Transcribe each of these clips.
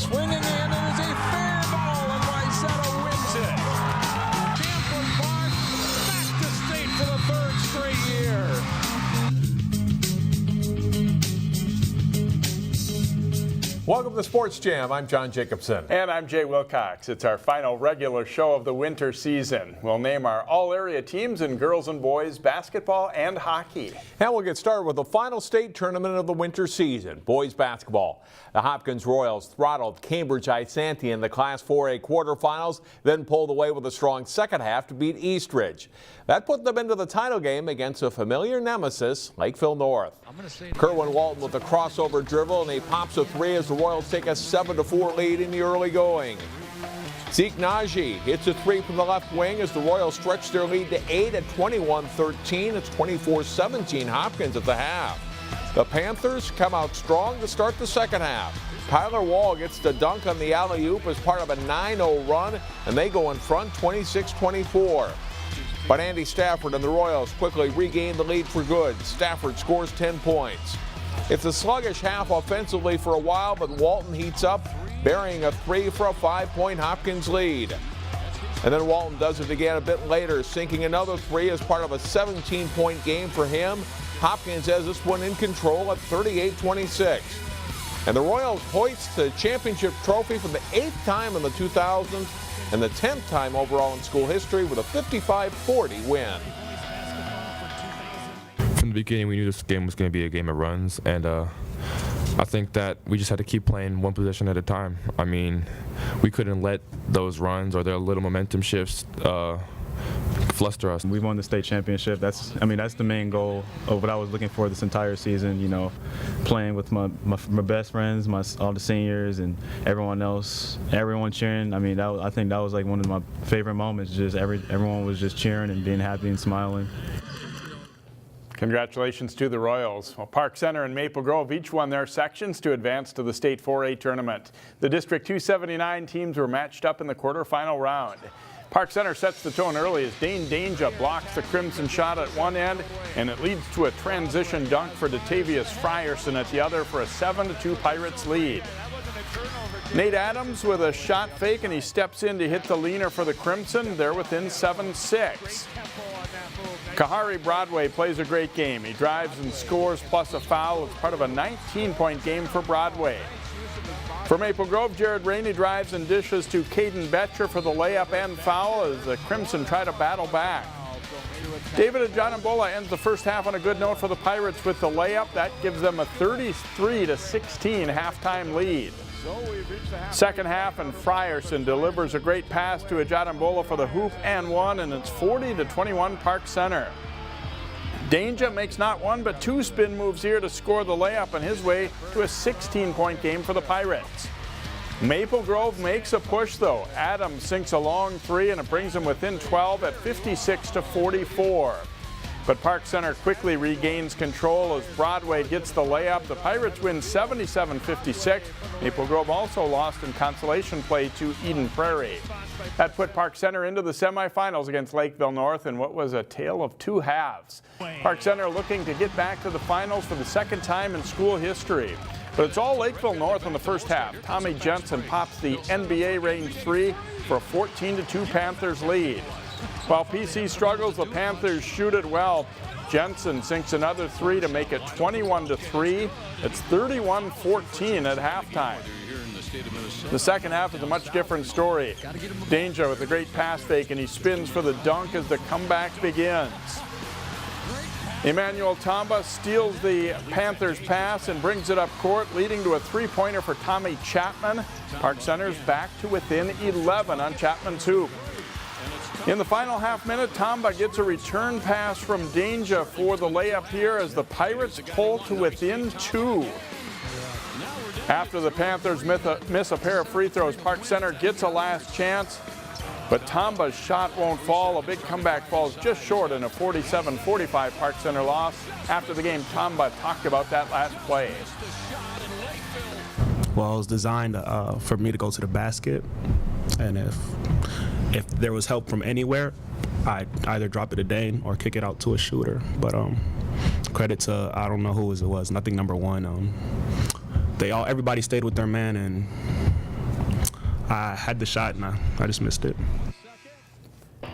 swinging in, and is a fair ball, and Wayzata wins it. Champlin Park back to state for the third straight year. Welcome to Sports Jam. I'm John Jacobson. And I'm Jay Wilcox. It's our final regular show of the winter season. We'll name our all-area teams in girls and boys basketball and hockey. And we'll get started with the final state tournament of the winter season, boys basketball. The Hopkins Royals throttled Cambridge Isanti in the Class 4A quarterfinals, then pulled away with a strong second half to beat Eastridge. That put them into the title game against a familiar nemesis, Lakeville North. Kerwin Walton with a crossover dribble, and he pops a three as the Royals take a 7-4 lead in the early going. Zeke Najee hits a three from the left wing as the Royals stretch their lead to 8 at 21-13. It's 24-17 Hopkins at the half. The Panthers come out strong to start the second half. Tyler Wall gets the dunk on the alley-oop as part of a 9-0 run, and they go in front 26-24. But Andy Stafford and the Royals quickly regain the lead for good. Stafford scores 10 points. It's a sluggish half offensively for a while, but Walton heats up, burying a three for a 5-point Hopkins lead. And then Walton does it again a bit later, sinking another three as part of a 17-point game for him. Hopkins has this one in control at 38-26. And the Royals hoist the championship trophy for the 8th time in the 2000s and the 10th time overall in school history with a 55-40 win. From the beginning, we knew this game was going to be a game of runs, and I think that we just had to keep playing one possession at a time. I mean, we couldn't let those runs or their little momentum shifts fluster us. We won the state championship. That's the main goal of what I was looking for this entire season. You know, playing with my best friends, all the seniors, and everyone else, everyone cheering. I mean, I think that was like one of my favorite moments. Just everyone was just cheering and being happy and smiling. Congratulations to the Royals. Well, Park Center and Maple Grove each won their sections to advance to the State 4A tournament. The District 279 teams were matched up in the quarterfinal round. Park Center sets the tone early as Dane Danger blocks the Crimson shot at one end, and it leads to a transition dunk for Datavius Frierson at the other for a 7-2 Pirates lead. Nate Adams with a shot fake, and he steps in to hit the leaner for the Crimson. They're within 7-6. Kahari Broadway plays a great game. He drives and scores plus a foul. It's part of a 19-point game for Broadway. For Maple Grove, Jared Rainey drives and dishes to Caden Betcher for the layup and foul as the Crimson try to battle back. David Ajanambola ends the first half on a good note for the Pirates with the layup. That gives them a 33-16 halftime lead. Second half, and Frierson delivers a great pass to Ajanambola for the hoop and one, and it's 40-21 Park Center. Danger makes not one but two spin moves here to score the layup on his way to a 16-point game for the Pirates. Maple Grove makes a push though. Adams sinks a long three, and it brings them within 12 at 56-44. But Park Center quickly regains control as Broadway gets the layup. The Pirates win 77-56. Maple Grove also lost in consolation play to Eden Prairie. That put Park Center into the semifinals against Lakeville North in what was a tale of two halves. Park Center looking to get back to the finals for the second time in school history. But it's all Lakeville North in the first half. Tommy Jensen pops the NBA range three for a 14-2 Panthers lead. While PC struggles, the Panthers shoot it well. Jensen sinks another three to make it 21-3. It's 31-14 at halftime. The second half is a much different story. Danger with a great pass fake, and he spins for the dunk as the comeback begins. Emmanuel Tamba steals the Panthers pass and brings it up court, leading to a three-pointer for Tommy Chapman. Park Center's back to within 11 on Chapman's hoop. In the final half minute, Tamba gets a return pass from Danger for the layup here as the Pirates pull to within 2. After the Panthers miss a pair of free throws, Park Center gets a last chance, but Tamba's shot won't fall. A big comeback falls just short in a 47-45 Park Center loss. After the game, Tamba talked about that last play. Well, it was designed for me to go to the basket, and if there was help from anywhere, I'd either drop it to Dane or kick it out to a shooter. But credit to, I don't know who it was, nothing number one. Everybody stayed with their man, and I had the shot and I just missed it.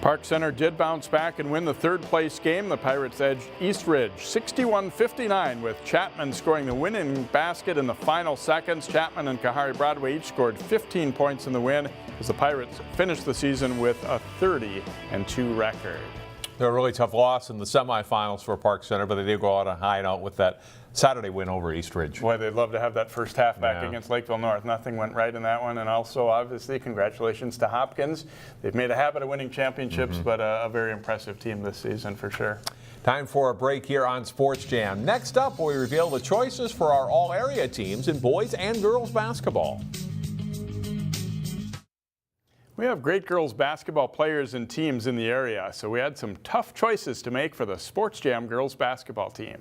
Park Center did bounce back and win the third-place game. The Pirates edged East Ridge 61-59, with Chapman scoring the winning basket in the final seconds. Chapman and Kahari Broadway each scored 15 points in the win, as the Pirates finished the season with a 30-2 record. They're a really tough loss in the semifinals for Park Center, but they did go out on a high note with that Saturday win over East Ridge. Boy, they'd love to have that first half back against Lakeville North. Nothing went right in that one. And also, obviously, congratulations to Hopkins. They've made a habit of winning championships, but a very impressive team this season for sure. Time for a break here on Sports Jam. Next up, we reveal the choices for our all-area teams in boys and girls basketball. We have great girls basketball players and teams in the area, so we had some tough choices to make for the Sports Jam girls basketball team.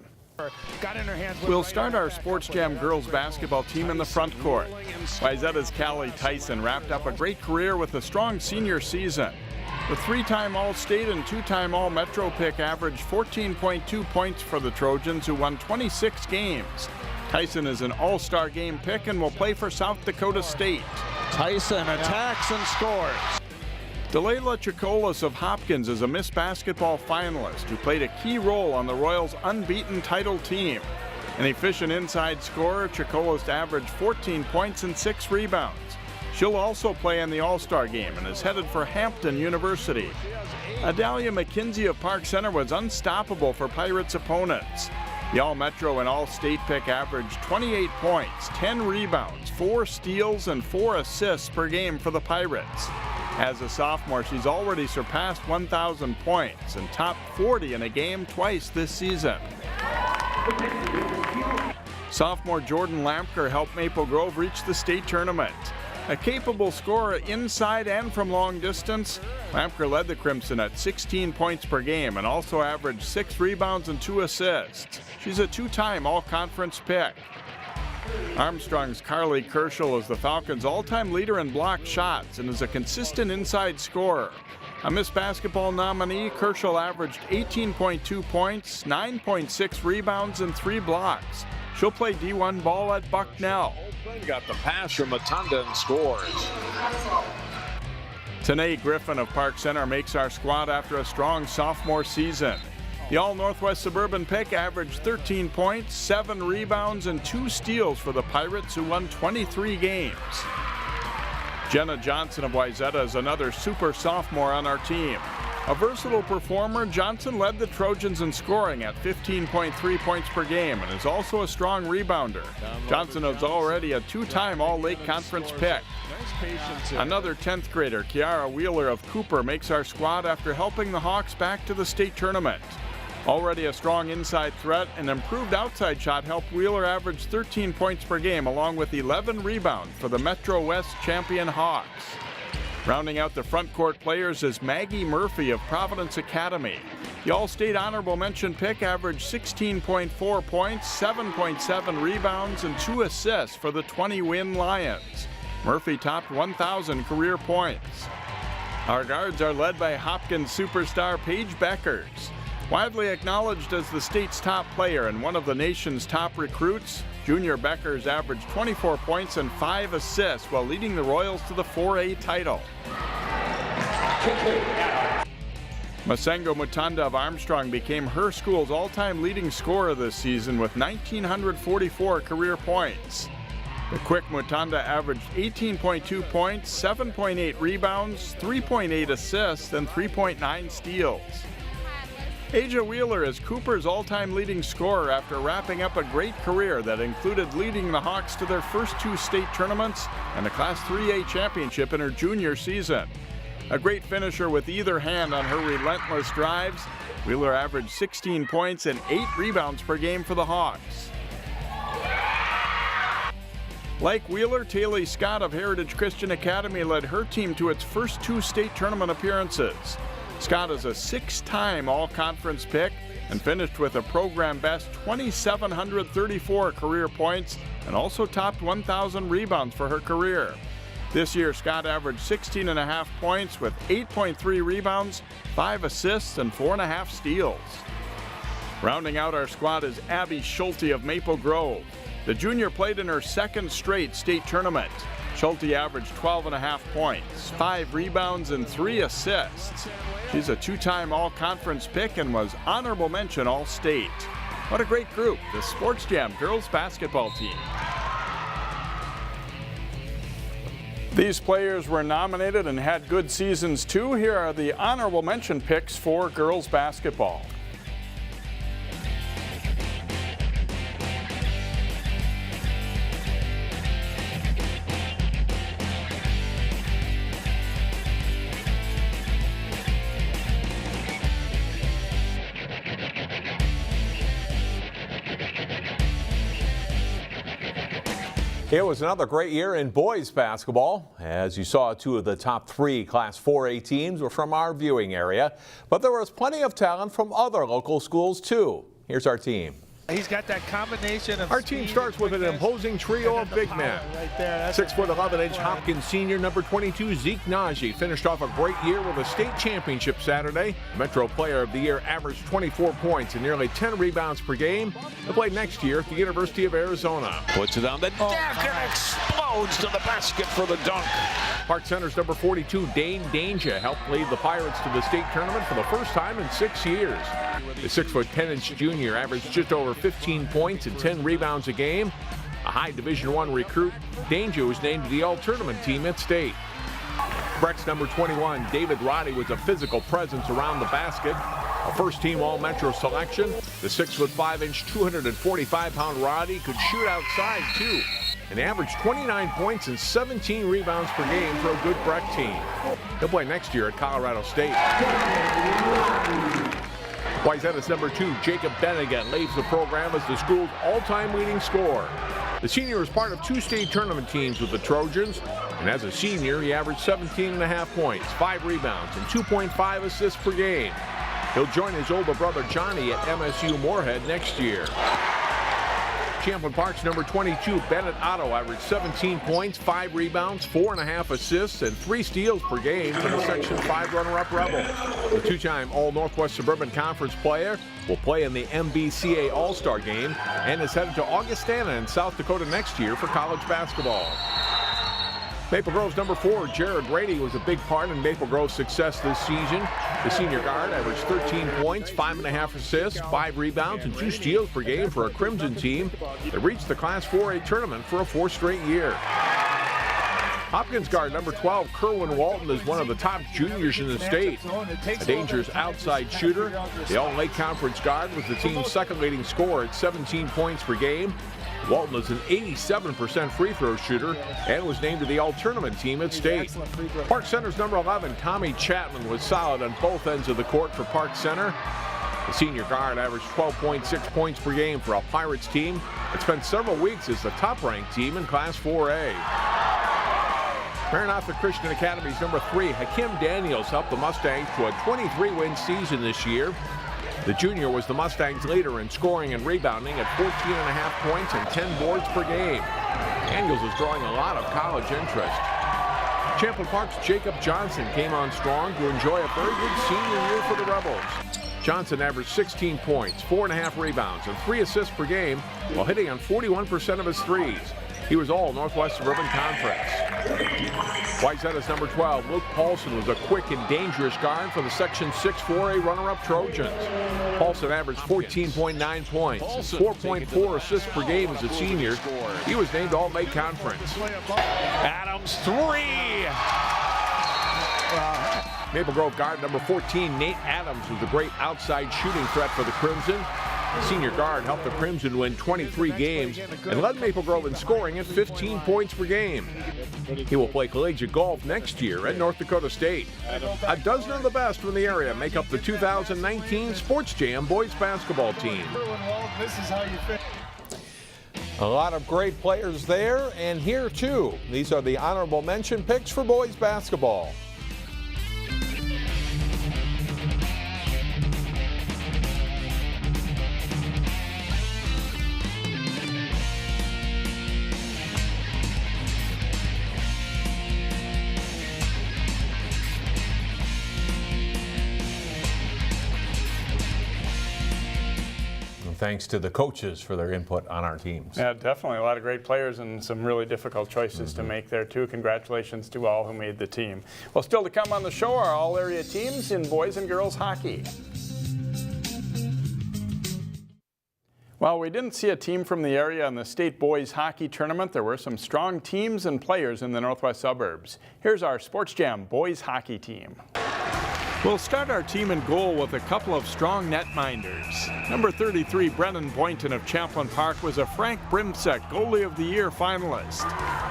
We'll start our Sports Jam girls basketball team in the front court. Wyzetta's Callie Tyson wrapped up a great career with a strong senior season. The 3-time All-State and 2-time All-Metro pick averaged 14.2 points for the Trojans, who won 26 games. Tyson is an All-Star game pick and will play for South Dakota State. Tyson attacks and scores. Delayla Chikolas of Hopkins is a Miss Basketball finalist who played a key role on the Royals' unbeaten title team. An efficient inside scorer, Chikolas averaged 14 points and 6 rebounds. She'll also play in the All-Star game and is headed for Hampton University. Adalia McKenzie of Park Center was unstoppable for Pirates opponents. The All-Metro and All-State pick averaged 28 points, 10 rebounds, 4 steals, and 4 assists per game for the Pirates. As a sophomore, she's already surpassed 1,000 points and topped 40 in a game twice this season. Sophomore Jordan Lampker helped Maple Grove reach the state tournament. A capable scorer inside and from long distance, Lampker led the Crimson at 16 points per game and also averaged 6 rebounds and 2 assists. She's a 2-time All-Conference pick. Armstrong's Carly Kerschel is the Falcons' all-time leader in block shots and is a consistent inside scorer. A Miss Basketball nominee, Kerschel averaged 18.2 points, 9.6 rebounds, and 3 blocks. She'll play D1 ball at Bucknell. Got the pass from Matunda and scores. Tanae Griffin of Park Center makes our squad after a strong sophomore season. The All-Northwest Suburban pick averaged 13 points, 7 rebounds, and 2 steals for the Pirates, who won 23 games. Jenna Johnson of Wyzetta is another super sophomore on our team. A versatile performer, Johnson led the Trojans in scoring at 15.3 points per game and is also a strong rebounder. Johnson is already a 2-time All-Lake Conference pick. Another 10th grader, Kiara Wheeler of Cooper, makes our squad after helping the Hawks back to the state tournament. Already a strong inside threat, an improved outside shot helped Wheeler average 13 points per game along with 11 rebounds for the Metro West champion Hawks. Rounding out the front court players is Maggie Murphy of Providence Academy. The All-State honorable mention pick averaged 16.4 points, 7.7 rebounds, and 2 assists for the 20-win Lions. Murphy topped 1,000 career points. Our guards are led by Hopkins superstar Paige Beckers. Widely acknowledged as the state's top player and one of the nation's top recruits, Junior Beckers averaged 24 points and 5 assists while leading the Royals to the 4A title. Masengo Mutanda of Armstrong became her school's all-time leading scorer this season with 1,944 career points. The quick Mutanda averaged 18.2 points, 7.8 rebounds, 3.8 assists, and 3.9 steals. Aja Wheeler is Cooper's all-time leading scorer after wrapping up a great career that included leading the Hawks to their first 2 state tournaments and a Class AAA championship in her junior season. A great finisher with either hand on her relentless drives, Wheeler averaged 16 points and 8 rebounds per game for the Hawks. Like Wheeler, Taylor Scott of Heritage Christian Academy led her team to its first 2 state tournament appearances. Scott is a 6-time All-Conference pick and finished with a program-best 2,734 career points and also topped 1,000 rebounds for her career. This year, Scott averaged 16.5 points with 8.3 rebounds, 5 assists, and 4.5 steals. Rounding out our squad is Abby Schulte of Maple Grove. The junior played in her 2nd straight state tournament. Schulte averaged 12.5 points, 5 rebounds, and 3 assists. She's a 2-time All-Conference pick and was honorable mention All-State. What a great group, the Sports Jam girls basketball team. These players were nominated and had good seasons too. Here are the honorable mention picks for girls basketball. It was another great year in boys basketball. As you saw, 2 of the top 3 Class 4A teams were from our viewing area, but there was plenty of talent from other local schools too. Here's our team. He's got that combination of Our team starts with an imposing trio of big men. right there. 6'11" Hopkins senior number 22 Zeke Najee finished off a great year with a state championship Saturday. Metro Player of the Year averaged 24 points and nearly 10 rebounds per game. He'll play next year at the University of Arizona. Puts it on the deck and explodes to the basket for the dunk. Park Center's number 42 Dane Danger helped lead the Pirates to the state tournament for the first time in 6 years. The 6'10" junior averaged just over 15 points and 10 rebounds a game. A high Division I recruit, Danger was named to the all-tournament team at state. Breck's number 21, David Roddy, was a physical presence around the basket. A first-team All-Metro selection, the 6'5", 245-pound Roddy could shoot outside too, and averaged 29 points and 17 rebounds per game for a good Breck team. He'll play next year at Colorado State. Wayzata's number 2, Jacob Bennigan, leads the program as the school's all-time leading scorer. The senior is part of 2 state tournament teams with the Trojans, and as a senior, he averaged 17.5 points, 5 rebounds, and 2.5 assists per game. He'll join his older brother Johnny at MSU Moorhead next year. Champlin Park's number 22, Bennett Otto, averaged 17 points, 5 rebounds, 4.5 assists, and 3 steals per game for the Section 5 runner-up Rebel. The 2-time All-Northwest Suburban Conference player will play in the MBCA All-Star Game and is headed to Augustana in South Dakota next year for college basketball. Maple Grove's number 4, Jared Rady, was a big part in Maple Grove's success this season. The senior guard averaged 13 points, 5.5 assists, 5 rebounds, and 2 steals per game for a Crimson team that reached the Class 4A tournament for a 4th straight year. Hopkins guard number 12, Kerwin Walton, is one of the top juniors in the state. A dangerous outside shooter, the All-Lake Conference guard was the team's second leading scorer at 17 points per game. Walton is an 87% free throw shooter and was named to the all-tournament team at state. Park Center's number 11, Tommy Chapman, was solid on both ends of the court for Park Center. The senior guard averaged 12.6 points per game for a Pirates team that spent several weeks as the top-ranked team in Class 4A. Maranatha Christian Academy's number 3, Hakim Daniels, helped the Mustangs to a 23-win season this year. The junior was the Mustangs' leader in scoring and rebounding at 14.5 points and 10 boards per game. Daniels is drawing a lot of college interest. Champlin Park's Jacob Johnson came on strong to enjoy a very good senior year for the Rebels. Johnson averaged 16 points, 4.5 rebounds, and 3 assists per game while hitting on 41% of his threes. He was all Northwest Suburban Conference. Wayzata's number 12, Luke Paulson, was a quick and dangerous guard for the Section 6 4A runner-up Trojans. Paulson averaged 14.9 points, 4.4 assists per game as a senior. He was named All-Lake Conference. Adams 3. Maple Grove guard number 14, Nate Adams, was a great outside shooting threat for the Crimson. The senior guard helped the Crimson win 23 games and led Maple Grove in scoring at 15 points per game. He will play collegiate golf next year at North Dakota State. A dozen of the best from the area make up the 2019 Sports Jam boys basketball team. A lot of great players there and here too. These are the honorable mention picks for boys basketball. thanks to the coaches for their input on our teams. Yeah, definitely a lot of great players and some really difficult choices to make there too. Congratulations to all who made the team. Well, still to come on the show are all area teams in boys and girls hockey. While we didn't see a team from the area in the state boys hockey tournament, there were some strong teams and players in the northwest suburbs. Here's our Sports Jam boys hockey team. We'll start our team in goal with a couple of strong netminders. Number 33, Brennan Boynton of Champlain Park, was a Frank Brimsek Goalie of the Year finalist.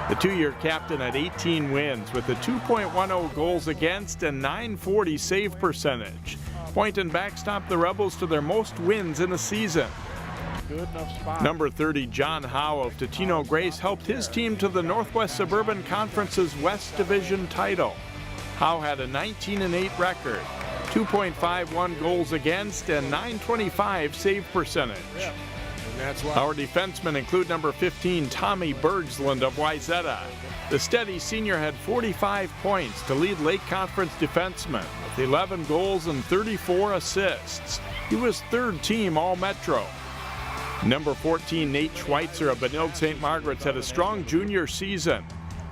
The two-year captain had 18 wins with a 2.10 goals against and .940 save percentage. Boynton backstopped the Rebels to their most wins in a season. Number 30, John Howe of Totino Grace, helped his team to the Northwest Suburban Conference's West Division title. Howe had a 19-8 record, 2.51 goals against, and .925 save percentage. Our defensemen include number 15, Tommy Bergsland of Wayzata. The steady senior had 45 points to lead Lake Conference defensemen with 11 goals and 34 assists. He was third team All-Metro. Number 14, Nate Schweitzer of Benilde St. Margaret's had a strong junior season.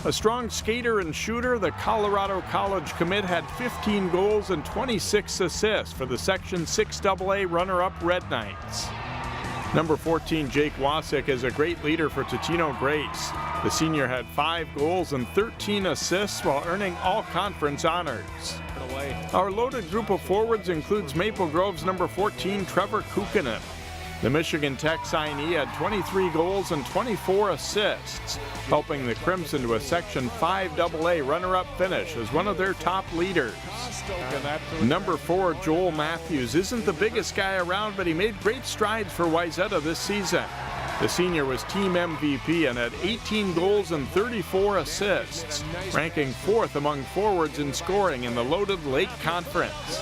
A strong skater and shooter, the Colorado College commit had 15 goals and 26 assists for the Section 6AA runner-up Red Knights. Number 14, Jake Wasik, is a great leader for Totino Grace. The senior had 5 goals and 13 assists while earning all-conference honors. Our loaded group of forwards includes Maple Grove's number 14, Trevor Kukkonen. The Michigan Tech signee had 23 goals and 24 assists, helping the Crimson to a Section 5AA runner-up finish as one of their top leaders. Number 4, Joel Matthews, isn't the biggest guy around, but he made great strides for Wayzata this season. The senior was team MVP and had 18 goals and 34 assists, ranking 4th among forwards in scoring in the loaded Lake Conference.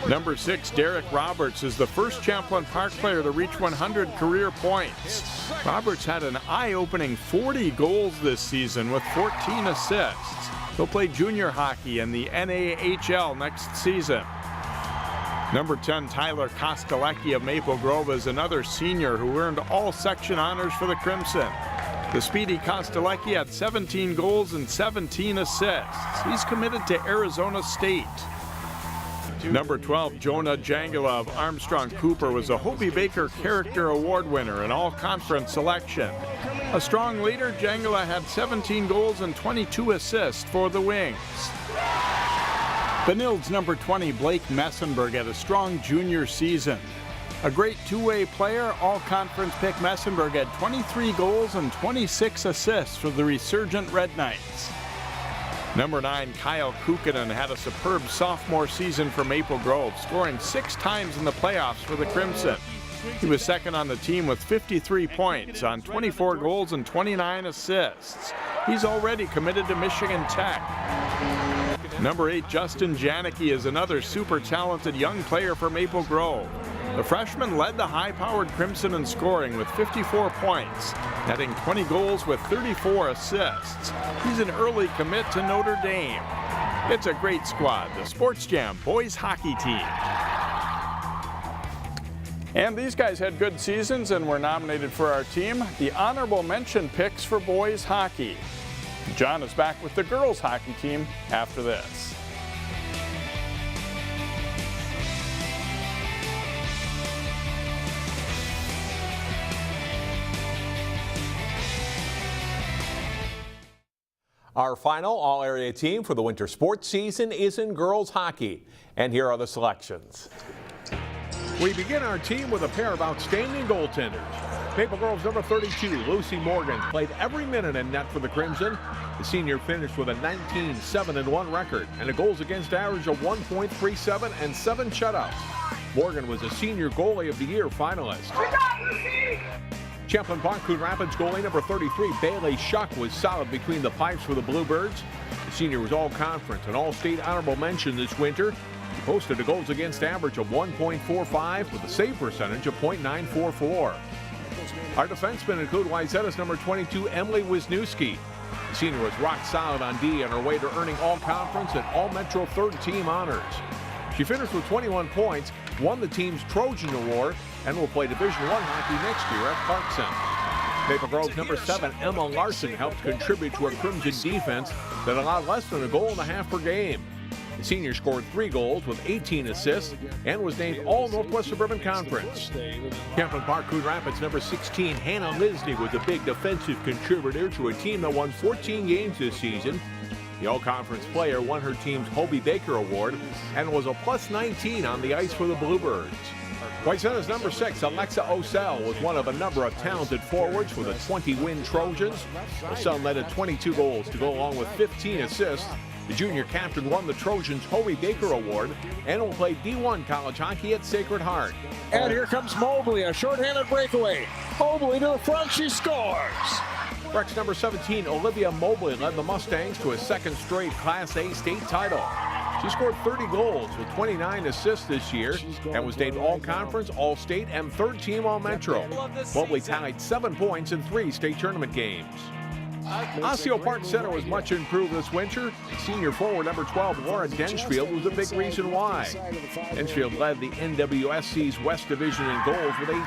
Number 6, Derek Roberts, is the first Champlain Park player to reach 100 career points. Roberts had an eye-opening 40 goals this season with 14 assists. He'll play junior hockey in the NAHL next season. Number 10, Tyler Kostelecki of Maple Grove, is another senior who earned all section honors for the Crimson. The speedy Kostelecki had 17 goals and 17 assists. He's committed to Arizona State. Number 12, Jonah Jangala of Armstrong Cooper, was a Hobie Baker Character Award winner and all-conference selection. A strong leader, Jangala had 17 goals and 22 assists for the Wings. Benilde's number 20, Blake Messenberg, had a strong junior season. A great two-way player, all-conference pick Messenberg had 23 goals and 26 assists for the resurgent Red Knights. Number 9, Kyle Kukkonen, had a superb sophomore season for Maple Grove, scoring 6 times in the playoffs for the Crimson. He was second on the team with 53 points on 24 goals and 29 assists. He's already committed to Michigan Tech. Number 8, Justin Janicki, is another super talented young player for Maple Grove. The freshman led the high-powered Crimson in scoring with 54 points, netting 20 goals with 34 assists. He's an early commit to Notre Dame. It's a great squad, the Sports Jam boys hockey team. And these guys had good seasons and were nominated for our team. The honorable mention picks for boys hockey. John is back with the girls hockey team after this. Our final all-area team for the winter sports season is in girls hockey. And here are the selections. We begin our team with a pair of outstanding goaltenders. Maple Grove's number 32, Lucy Morgan, played every minute in net for the Crimson. The senior finished with a 19-7-1 record and a goals against average of 1.37 and 7 shutouts. Morgan was a senior goalie of the year finalist. Champlain Park Coon Rapids goalie number 33, Bailey Shuck, was solid between the pipes for the Bluebirds. The senior was all-conference and all-state honorable mention this winter. He posted a goals against average of 1.45 with a save percentage of .944. Our defensemen include Wayzata's number 22, Emily Wisniewski. The senior was rock solid on D on her way to earning all-conference and all-Metro third-team honors. She finished with 21 points, won the team's Trojan Award, and will play Division I hockey next year at Clarkson. Maple Grove's number 7, Emma Larson, helped contribute to a Crimson defense that allowed less than a goal and a half per game. The senior scored 3 goals with 18 assists and was named All-Northwest Suburban Conference. Kemplin Park Coon Rapids number 16, Hannah Lisney, was a big defensive contributor to a team that won 14 games this season. The All-Conference player won her team's Hobie Baker Award and was a plus 19 on the ice for the Bluebirds. Whitecenter's number 6, Alexa Osseo, was one of a number of talented forwards for the 20-win Trojans. Osseo netted 22 goals to go along with 15 assists. The junior captain won the Trojans Hobie Baker Award and will play D1 college hockey at Sacred Heart. And here comes Mobley, a shorthanded breakaway. Mobley to the front, she scores. Breck's number 17, Olivia Mobley, led the Mustangs to a second straight Class A state title. She scored 30 goals with 29 assists this year and was named All-Conference, All-State, and third team All-Metro. Mobley tallied 7 points in 3 state tournament games. Osseo Park Center was much improved this winter. Senior forward number 12, Laura Denchfield, was a big reason why. Denchfield led the NWSC's West Division in goals with 18.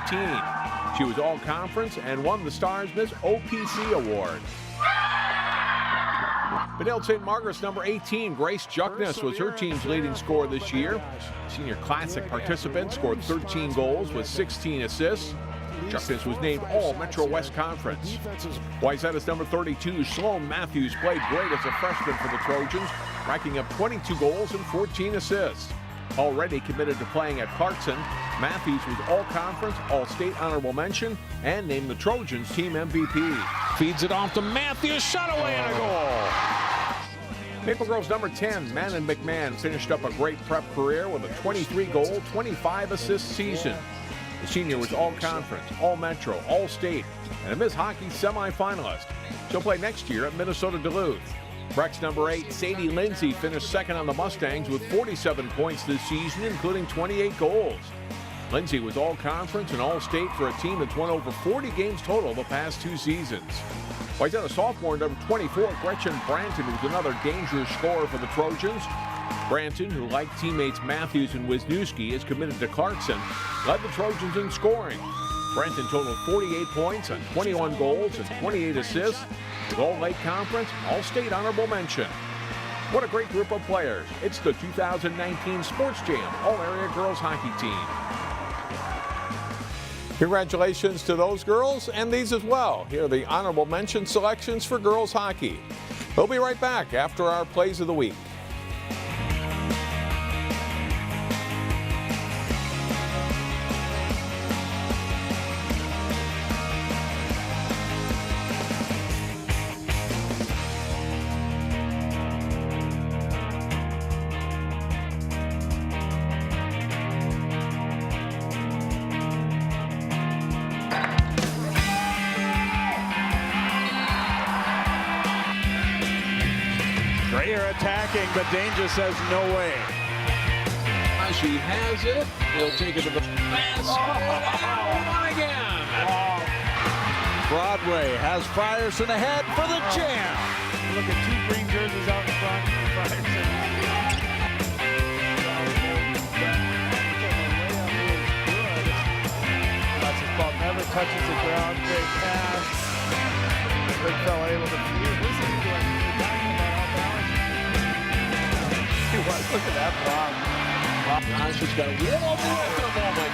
She was All-Conference and won the Stars Miss OPC Award. Benilde St. Margaret's number 18, Grace Juckness, was her team's leading scorer this year. Senior Classic participant scored 13 goals with 16 assists. Juckness was named All-Metro West Conference. Whitecenter's number 32, Sloan Matthews, played great as a freshman for the Trojans, racking up 22 goals and 14 assists. Already committed to playing at Clarkson, Matthews was All-Conference, All-State honorable mention, and named the Trojans team MVP. Feeds it off to Matthews, shot away and a goal. Maple Grove's number 10, Manon McMahon, finished up a great prep career with a 23-goal, 25-assist season. The senior was All-Conference, All-Metro, All-State, and a Miss Hockey semifinalist. She'll play next year at Minnesota Duluth. Breck's number 8, Sadie Lindsay, finished second on the Mustangs with 47 points this season, including 28 goals. Lindsay was All-Conference and All-State for a team that's won over 40 games total the past 2 seasons. Whitecenter sophomore number 24, Gretchen Branton, was another dangerous scorer for the Trojans. Branton, who like teammates Matthews and Wisniewski, is committed to Clarkson, led the Trojans in scoring. Branton totaled 48 points on 21 goals and 28 assists, with All-Lake Conference, All-State honorable mention. What a great group of players. It's the 2019 Sports Jam All-Area Girls Hockey Team. Congratulations to those girls and these as well. Here are the honorable mention selections for girls hockey. We'll be right back after our plays of the week. Attacking, but Danger says no way. She has it. He'll take it to the basket. One again. Broadway has Frierson ahead for the jam. Look at 2 green jerseys out in front. That's his ball. Never touches the ground. Great pass. Big fella able to fuse. This is doing. Look at that bomb. Josh has got a little bit of oh my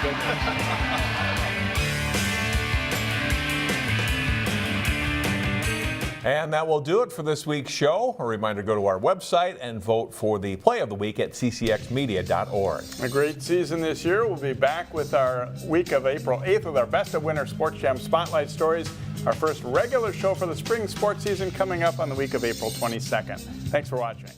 goodness. And that will do it for this week's show. A reminder to go to our website and vote for the play of the week at ccxmedia.org. A great season this year. We'll be back with our week of April 8th with our Best of Winter Sports Jam Spotlight Stories. Our first regular show for the spring sports season coming up on the week of April 22nd. Thanks for watching.